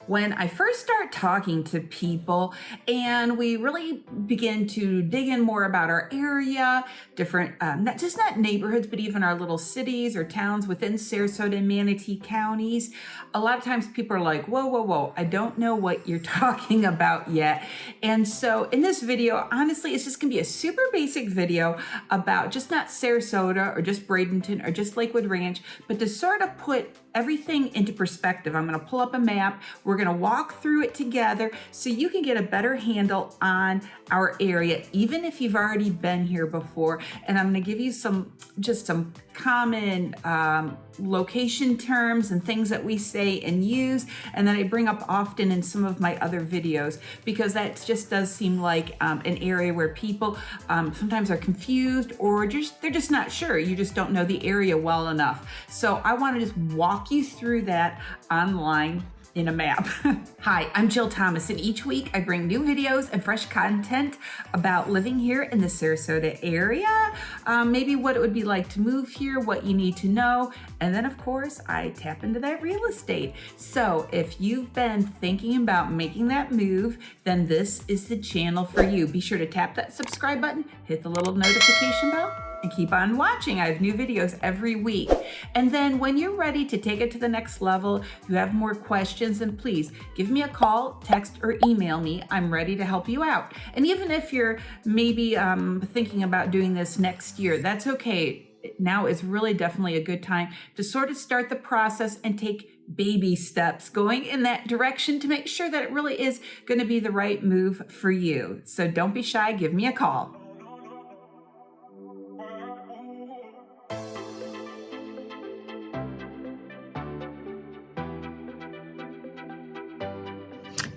When I first start talking to people and we really begin to dig in more about our area, different, not neighborhoods, but even our little cities or towns within Sarasota and Manatee Counties, a lot of times people are like, whoa, I don't know what you're talking about yet. And so in this video, honestly, it's just gonna be a super basic video about just not Sarasota or just Bradenton or just Lakewood Ranch, but to sort of put everything into perspective. I'm going to pull up a map. We're going to walk through it together so you can get a better handle on our area, even if you've already been here before. And I'm going to give you some common location terms and things that we say and use, and that I bring up often in some of my other videos, because that just does seem like an area where people sometimes are confused or they're just not sure. You just don't know the area well enough. So I want to just walk you through that online in a map. Hi, I'm Jill Thomas, and each week I bring new videos and fresh content about living here in the Sarasota area, maybe what it would be like to move here, what you need to know, and then of course I tap into that real estate. So if you've been thinking about making that move, then this is the channel for you. Be sure to tap that subscribe button, hit the little notification bell, and keep on watching. I have new videos every week. And then when you're ready to take it to the next level, if you have more questions, then please give me a call, text, or email me. I'm ready to help you out. And even if you're maybe thinking about doing this next year, that's okay. Now is really definitely a good time to sort of start the process and take baby steps going in that direction to make sure that it really is going to be the right move for you. So don't be shy, give me a call.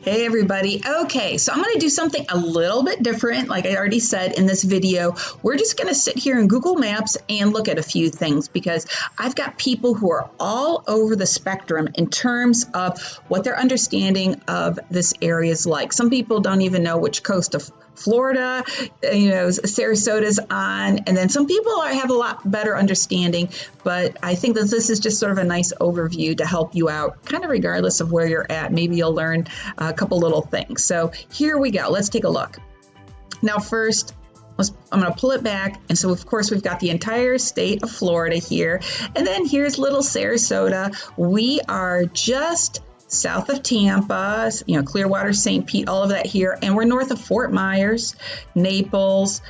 Hey everybody. Okay, so I'm going to do something a little bit different. Like I already said in this video, we're just going to sit here in Google Maps and look at a few things, because I've got people who are all over the spectrum in terms of what their understanding of this area is like. Some people don't even know which coast of Florida, Sarasota's on, and then some people have a lot better understanding, but I think that this is just sort of a nice overview to help you out, kind of regardless of where you're at. Maybe you'll learn a couple little things. So here we go. Let's take a look. Now first, I'm going to pull it back. And so of course we've got the entire state of Florida here. And then here's little Sarasota. We are just south of Tampa, Clearwater, St. Pete, all of that here. And we're north of Fort Myers, Naples,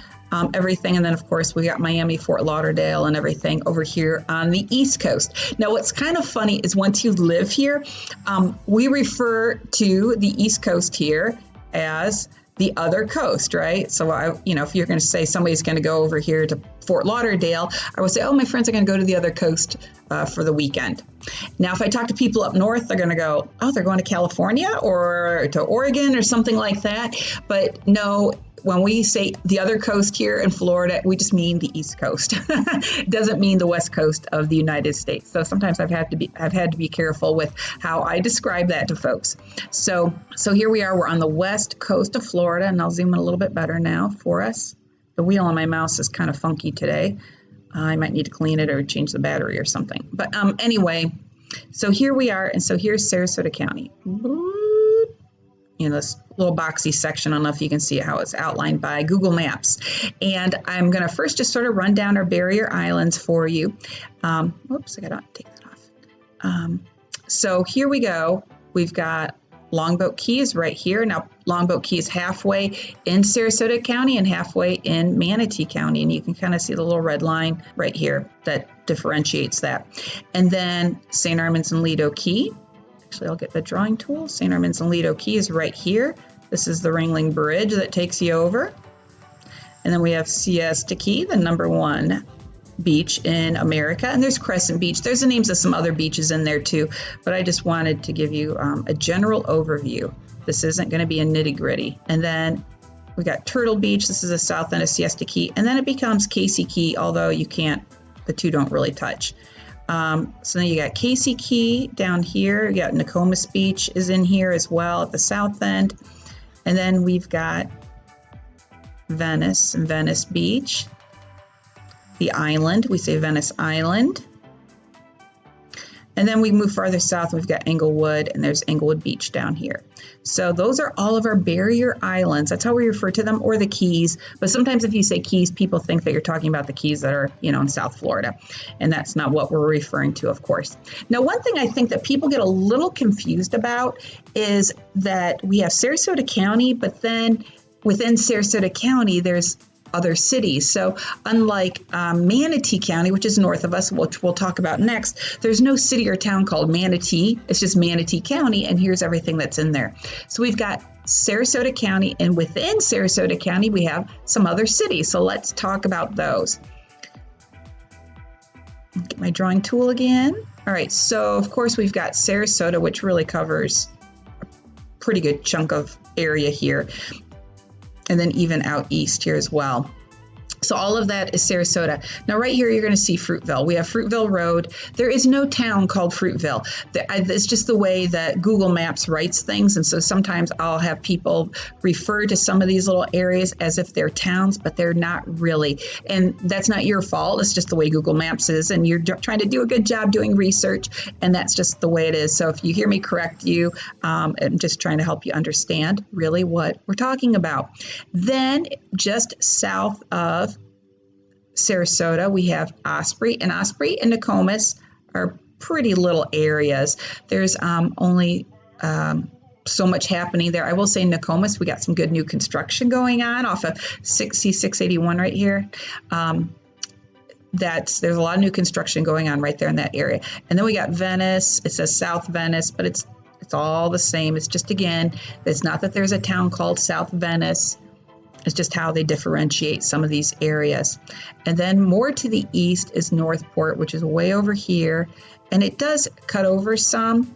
everything. And then of course we got Miami, Fort Lauderdale, and everything over here on the East Coast. Now what's kind of funny is once you live here, we refer to the East Coast here as the other coast, right? So if you're going to say somebody's going to go over here to Fort Lauderdale, I will say, oh, my friends are going to go to the other coast for the weekend. Now, if I talk to people up north, they're going to go, oh, they're going to California or to Oregon or something like that. But no, when we say the other coast here in Florida, we just mean the East Coast. It doesn't mean the West Coast of the United States. So sometimes I've had to be careful with how I describe that to folks. So here we are. We're on the west coast of Florida, and I'll zoom in a little bit better now for us. The wheel on my mouse is kind of funky today. I might need to clean it or change the battery or something. But anyway, so here we are, and so here's Sarasota County. This little boxy section. I don't know if you can see how it's outlined by Google Maps. And I'm going to first just sort of run down our barrier islands for you. Whoops, I got to take that off. So here we go. We've got Longboat Key is right here. Now, Longboat Key is halfway in Sarasota County and halfway in Manatee County. And you can kind of see the little red line right here that differentiates that. And then St. Armands and Lido Key. Actually, I'll get the drawing tool. St. Armands and Lido Key is right here. This is the Ringling Bridge that takes you over. And then we have Siesta Key, the #1 beach in America. And there's Crescent Beach. There's the names of some other beaches in there too, but I just wanted to give you a general overview. This isn't going to be a nitty-gritty. And then we got Turtle Beach. This is the south end of Siesta Key. And then it becomes Casey Key, although the two don't really touch. So then you got Casey Key down here. You got Nokomis Beach is in here as well at the south end. And then we've got Venice and Venice Beach. The island, we say Venice Island. And then we move farther south, we've got Englewood, and there's Englewood Beach down here. So those are all of our barrier islands. That's how we refer to them, or the Keys. But sometimes if you say Keys, people think that you're talking about the Keys that are, in South Florida. And that's not what we're referring to, of course. Now, one thing I think that people get a little confused about is that we have Sarasota County, but then within Sarasota County, there's other cities. So unlike Manatee County, which is north of us, which we'll talk about next, there's no city or town called Manatee. It's just Manatee County, and here's everything that's in there. So we've got Sarasota County, and within Sarasota County, we have some other cities. So let's talk about those. Get my drawing tool again. All right, so of course we've got Sarasota, which really covers a pretty good chunk of area here. And then even out east here as well. So all of that is Sarasota. Now right here, you're going to see Fruitville. We have Fruitville Road. There is no town called Fruitville. It's just the way that Google Maps writes things. And so sometimes I'll have people refer to some of these little areas as if they're towns, but they're not really. And that's not your fault. It's just the way Google Maps is. And you're trying to do a good job doing research. And that's just the way it is. So if you hear me correct you, I'm just trying to help you understand really what we're talking about. Then just south of Sarasota, we have Osprey, and Nokomis are pretty little areas. There's only so much happening there. I will say Nokomis, we got some good new construction going on off of 681 right here. There's a lot of new construction going on right there in that area. And then we got Venice. It says South Venice, but it's all the same. It's just, again, it's not that there's a town called South Venice. It's just how they differentiate some of these areas. And then more to the east is Northport, which is way over here. And it does cut over some.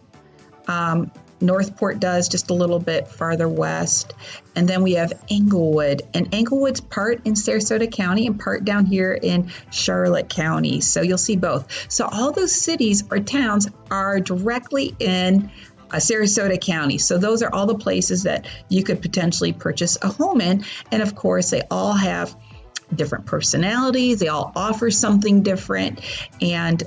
Northport does just a little bit farther west. And then we have Englewood. And Englewood's part in Sarasota County and part down here in Charlotte County. So you'll see both. So all those cities or towns are directly in Sarasota County. So those are all the places that you could potentially purchase a home in. And of course, they all have different personalities. They all offer something different. And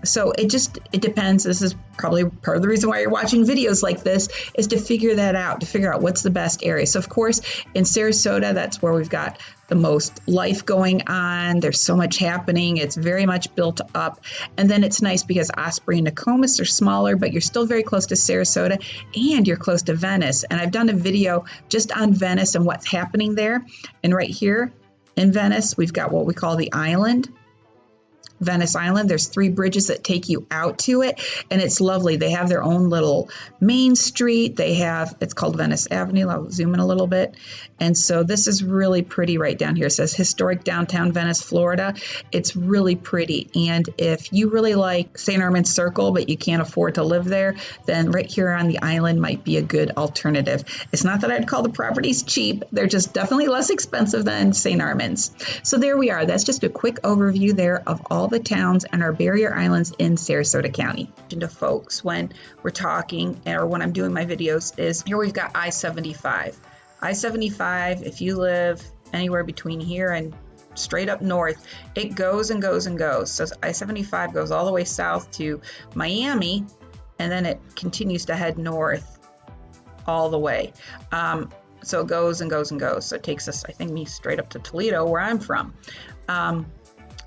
so it depends. This is probably part of the reason why you're watching videos like this, is to figure that out, to figure out what's the best area. So of course, in Sarasota, that's where we've got the most life going on. There's so much happening. It's very much built up. And then it's nice because Osprey and Nokomis are smaller, but you're still very close to Sarasota and you're close to Venice. And I've done a video just on Venice and what's happening there. And right here in Venice, we've got what we call the island. Venice Island. There's 3 bridges that take you out to it, and it's lovely. They have their own little main street. It's called Venice Avenue. I'll zoom in a little bit. And so this is really pretty right down here. It says historic downtown Venice, Florida. It's really pretty. And if you really like St. Armand's Circle, but you can't afford to live there, then right here on the island might be a good alternative. It's not that I'd call the properties cheap. They're just definitely less expensive than St. Armand's. So there we are. That's just a quick overview there of all the towns and our barrier islands in Sarasota County. To folks when we're talking or when I'm doing my videos is here we've got I-75. I-75, if you live anywhere between here and straight up north, it goes and goes and goes. So I-75 goes all the way south to Miami, and then it continues to head north all the way. So it goes and goes and goes. So it takes us, I think, me straight up to Toledo, where I'm from.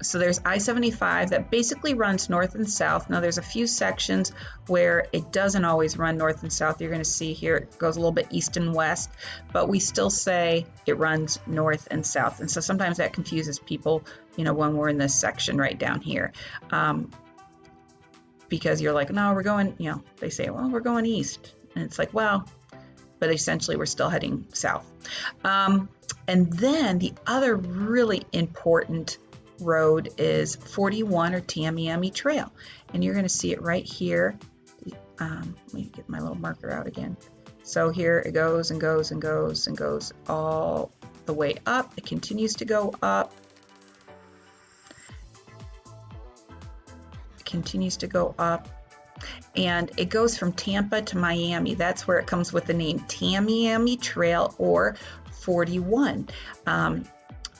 So there's I-75 that basically runs north and south. Now there's a few sections where it doesn't always run north and south. You're going to see here it goes a little bit east and west, but we still say it runs north and south. And so sometimes that confuses people, when we're in this section right down here. Because you're like, no, we're going, they say, well, we're going east. And it's like, well, but essentially we're still heading south. And then the other really important road is 41 or Tamiami Trail, and you're going to see it right here. Let me get my little marker out again. So here it goes and goes and goes and goes all the way up. It continues to go up. It continues to go up, and it goes from Tampa to Miami. That's where it comes with the name Tamiami Trail or 41.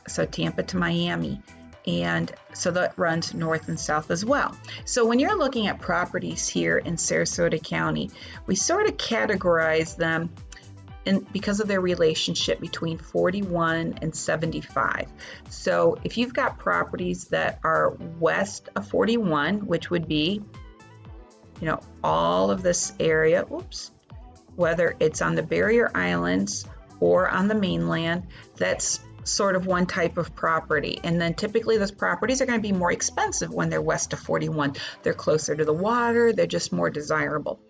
So Tampa to Miami. And so that runs north and south as well. So when you're looking at properties here in Sarasota County, we sort of categorize them because of their relationship between 41 and 75. So if you've got properties that are west of 41, which would be, all of this area, whether it's on the barrier islands or on the mainland, that's sort of one type of property. And then typically those properties are going to be more expensive when they're west of 41. They're closer to the water, they're just more desirable.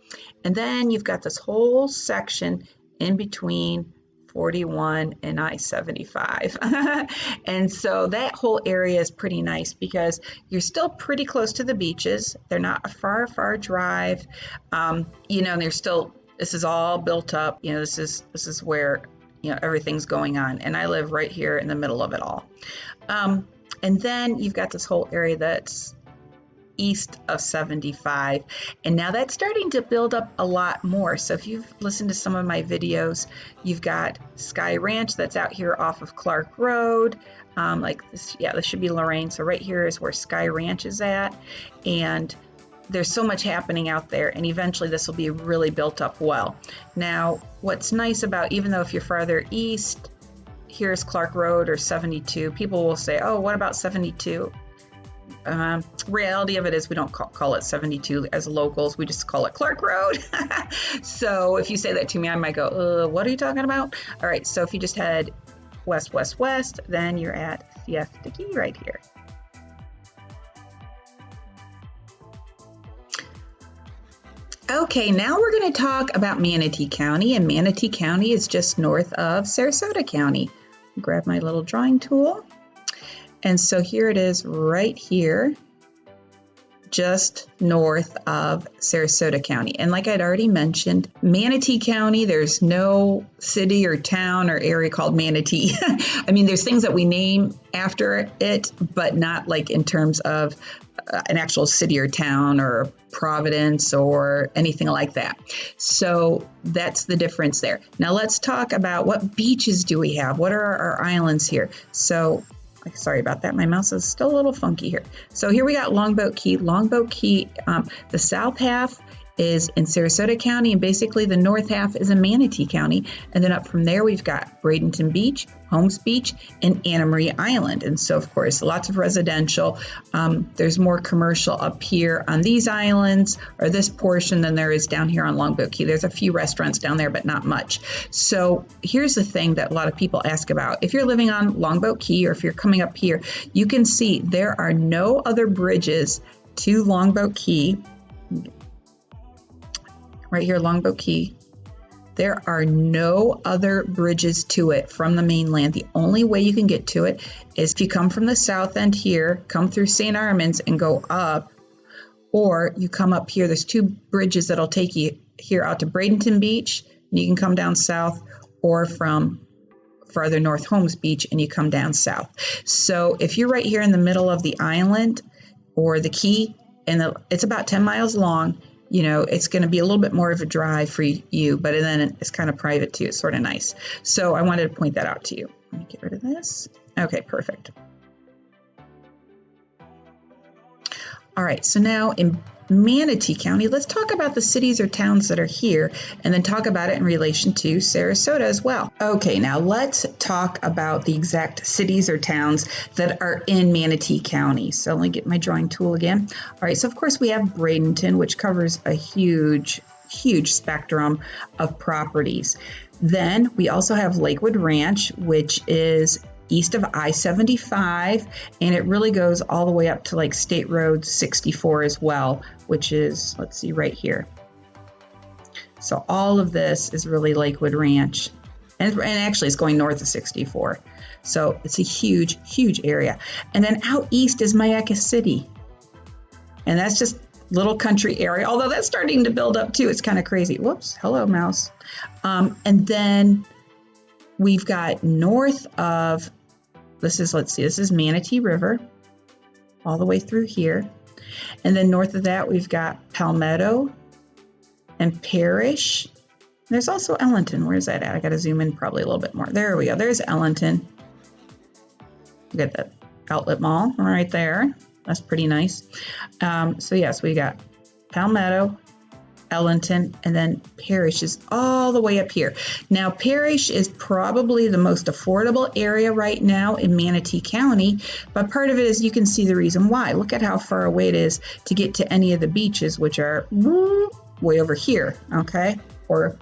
And then you've got this whole section in between 41 and I-75. And so that whole area is pretty nice because you're still pretty close to the beaches. They're not a far drive. And they're still, this is all built up. This is where everything's going on, and I live right here in the middle of it all. And then you've got this whole area that's east of 75, and now that's starting to build up a lot more. So if you've listened to some of my videos, you've got Sky Ranch that's out here off of Clark Road, like this. Yeah, this should be Lorraine. So right here is where Sky Ranch is at, and there's so much happening out there, and eventually this will be really built up well. Now, what's nice about, even though if you're farther east, here's Clark Road or 72, people will say, oh, what about 72? Reality of it is we don't call it 72 as locals, we just call it Clark Road. So if you say that to me, I might go, what are you talking about? All right, so if you just head west, then you're at Siesta right here. Okay, now we're going to talk about Manatee County, and Manatee County is just north of Sarasota County. Grab my little drawing tool, and so here it is right here, just north of Sarasota County. And like I'd already mentioned, Manatee County, there's no city or town or area called Manatee. I mean, there's things that we name after it, but not like in terms of an actual city or town or Providence or anything like that. So that's the difference there. Now let's talk about what beaches do we have? What are our islands here? So sorry about that. My mouse is still a little funky here. So here we got Longboat Key. Longboat Key, the south half is in Sarasota County, and basically the north half is in Manatee County. And then up from there, we've got Bradenton Beach, Holmes Beach, and Anna Maria Island. And so, of course, lots of residential. There's more commercial up here on these islands, or this portion, than there is down here on Longboat Key. There's a few restaurants down there, but not much. So here's the thing that a lot of people ask about. If you're living on Longboat Key, or if you're coming up here, you can see there are no other bridges to Longboat Key. Right here, Longboat Key. There are no other bridges to it from the mainland. The only way you can get to it is if you come from the south end here, come through St. Armand's and go up, or you come up here. There's two bridges that'll take you here out to Bradenton Beach, and you can come down south, or from farther north, Holmes Beach, and you come down south. So if you're right here in the middle of the island or the key, and it's about 10 miles long, it's going to be a little bit more of a drive for you, but then it's kind of private too. It's sort of nice. So I wanted to point that out to you. Let me get rid of this. Okay, perfect. All right, so now in Manatee County, let's talk about the cities or towns that are here, and then talk about it in relation to Sarasota as well. Okay, now let's talk about the exact cities or towns that are in Manatee County. So let me get my drawing tool again. All right, so of course we have Bradenton, which covers a huge spectrum of properties. Then we also have Lakewood Ranch, which is east of I-75, and it really goes all the way up to like State Road 64 as well, which is, let's see, right here. So all of this is really Lakewood Ranch, and actually it's going north of 64. So it's a huge area. And then out east is Mayaca City, and that's just little country area, although that's starting to build up too. It's kind of crazy. Whoops, hello mouse. And then we've got north of, this is Manatee River, all the way through here. And then north of that, we've got Palmetto and Parrish. There's also Ellenton. Where's that at? I got to zoom in probably a little bit more. There we go. There's Ellenton. Look at that. outlet mall right there. That's pretty nice. So yes, we got Palmetto, Ellington, and then Parrish is all the way up here. Now, Parrish is probably the most affordable area right now in Manatee County, but part of it is you can see the reason why. Look at how far away it is to get to any of the beaches, which are way over here, okay? Or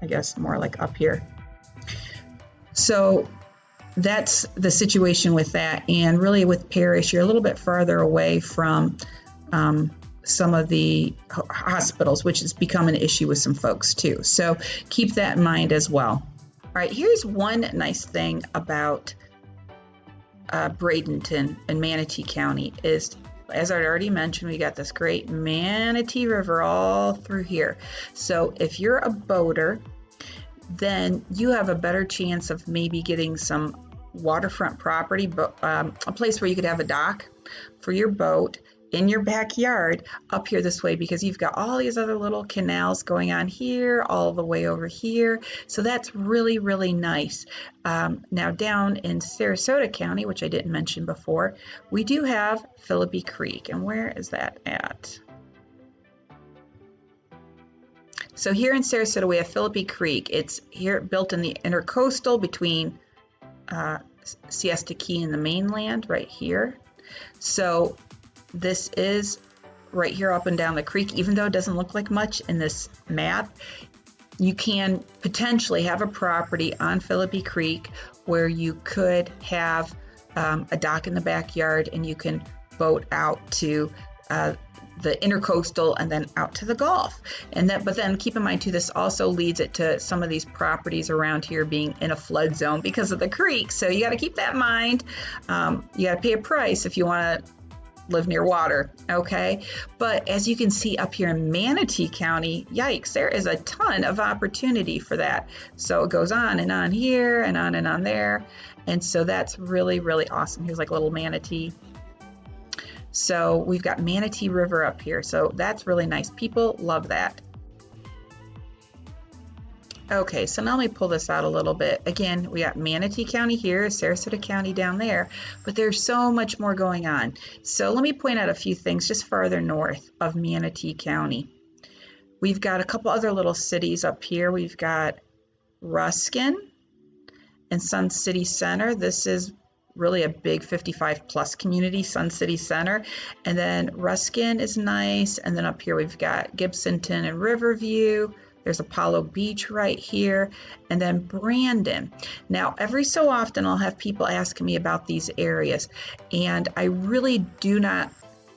I guess more like up here. So that's the situation with that. And really with Parrish, you're a little bit farther away from some of the hospitals, which has become an issue with some folks too. So keep that in mind as well. All right, here's one nice thing about Bradenton and Manatee County is, as I already mentioned, we got this great Manatee River all through here. So if you're a boater, then you have a better chance of maybe getting some waterfront property, but a place where you could have a dock for your boat in your backyard up here this way, because you've got all these other little canals going on here, all the way over here. So that's really, really nice. Now down in Sarasota County, which I didn't mention before, we do have Philippi Creek. And where is that at? So here in Sarasota, we have Philippi Creek. It's here built in the intercoastal between Siesta Key and the mainland right here. So this is right here up and down the creek. Even though it doesn't look like much in this map, you can potentially have a property on Philippi Creek where you could have a dock in the backyard and you can boat out to the intercoastal and then out to the Gulf. And that, but then keep in mind too, this also leads it to some of these properties around here being in a flood zone because of the creek. So you got to keep that in mind. You got to pay a price if you want to live near water, okay? But as you can see up here in Manatee County, yikes, there is a ton of opportunity for that. So it goes on and on here and on there. And so that's really, really awesome. Here's like a little manatee. So we've got Manatee River up here. So that's really nice. People love that. Okay, so now let me pull this out a little bit. Again, we got Manatee County here, Sarasota County down there, but there's so much more going on. So let me point out a few things just farther north of Manatee County. We've got a couple other little cities up here. We've got Ruskin and Sun City Center. This is really a big 55 plus community, Sun City Center. And then Ruskin is nice. And then up here we've got Gibsonton and Riverview. There's Apollo Beach right here, and then Brandon. Now, every so often I'll have people asking me about these areas, and I really do not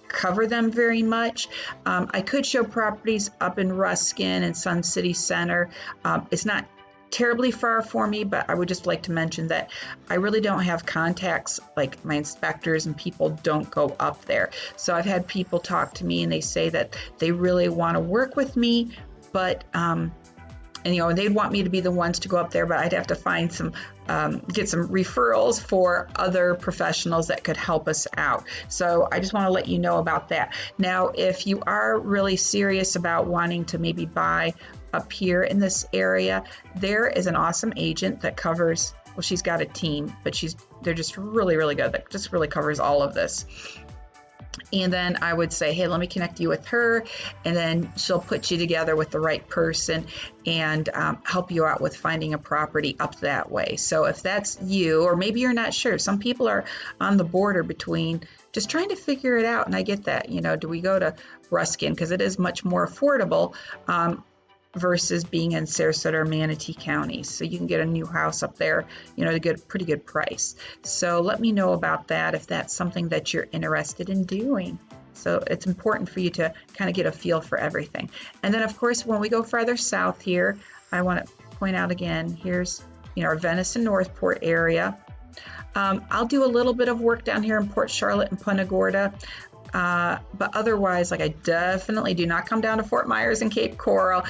cover them very much. I could show properties up in Ruskin and Sun City Center. It's not terribly far for me, but I would just like to mention that I really don't have contacts, like my inspectors and people don't go up there. So I've had people talk to me and they say that they really want to work with me, but and you know, they'd want me to be the ones to go up there, but I'd have to find some get some referrals for other professionals that could help us out. So I just want to let you know about that. Now, if you are really serious about wanting to maybe buy up here in this area, there is an awesome agent that covers, well, she's got a team, but they're just really, really good. That just really covers all of this. And then I would say, hey, let me connect you with her, and then she'll put you together with the right person and help you out with finding a property up that way. So if that's you, or maybe you're not sure, some people are on the border between just trying to figure it out, and I get that. You know, do we go to Ruskin because it is much more affordable versus being in Sarasota or Manatee counties. So you can get a new house up there, you know, to get a pretty good price. So let me know about that if that's something that you're interested in doing. So it's important for you to kind of get a feel for everything. And then of course, when we go farther south here, I want to point out again, here's, you know, our Venice and Northport area. I'll do a little bit of work down here in Port Charlotte and Punta Gorda. But otherwise, like, I definitely do not come down to Fort Myers and Cape Coral.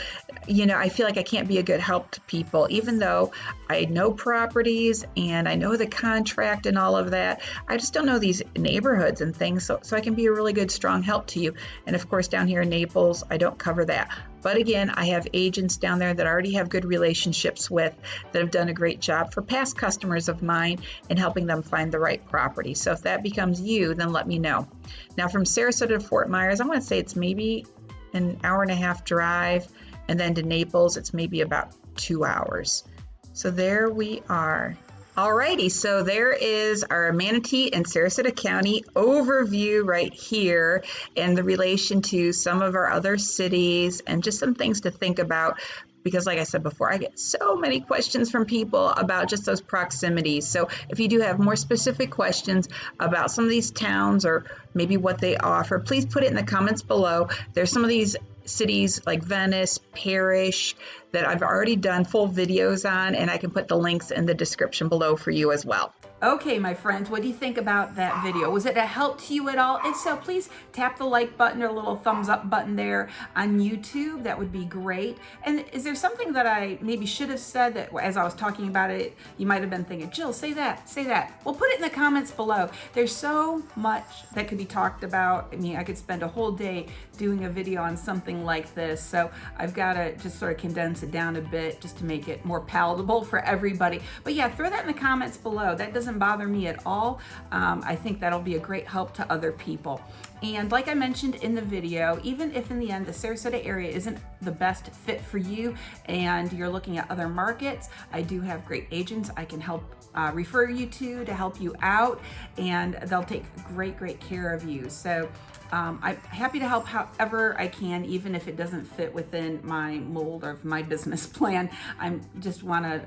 I feel like I can't be a good help to people, even though I know properties and I know the contract and all of that. I just don't know these neighborhoods and things, so I can be a really good, strong help to you. And of course, down here in Naples, I don't cover that. But again, I have agents down there that I already have good relationships with that have done a great job for past customers of mine in helping them find the right property. So if that becomes you, then let me know. Now from Sarasota to Fort Myers, I'm going to say it's maybe an hour and a half drive, and then to Naples, it's maybe about 2 hours. So there we are. Alrighty, so there is our Manatee and Sarasota County overview right here and the relation to some of our other cities and just some things to think about. Because like I said before, I get so many questions from people about just those proximities. So if you do have more specific questions about some of these towns or maybe what they offer, please put it in the comments below. There's some of these cities like Venice, Parrish, that I've already done full videos on, and I can put the links in the description below for you as well. Okay, my friends, what do you think about that video? Was it a help to you at all? If so, please tap the like button or little thumbs up button there on YouTube. That would be great. And is there something that I maybe should have said that as I was talking about it, you might have been thinking, Jill, say that, say that. Well, put it in the comments below. There's so much that could be talked about. I mean, I could spend a whole day doing a video on something like this. So I've got to just sort of condense it down a bit just to make it more palatable for everybody. But yeah, throw that in the comments below. That doesn't bother me at all. I think that'll be a great help to other people. And like I mentioned in the video, even if in the end the Sarasota area isn't the best fit for you and you're looking at other markets, I do have great agents I can help refer you to help you out, and they'll take great care of you. So I'm happy to help however I can, even if it doesn't fit within my mold or my business plan. I just want to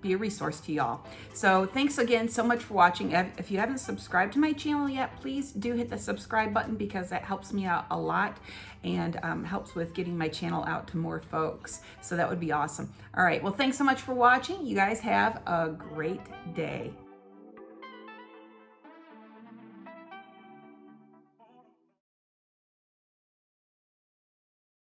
be a resource to y'all. So thanks again so much for watching. If you haven't subscribed to my channel yet, please do hit the subscribe button because that helps me out a lot and helps with getting my channel out to more folks. So that would be awesome. All right, well, thanks so much for watching. You guys have a great day.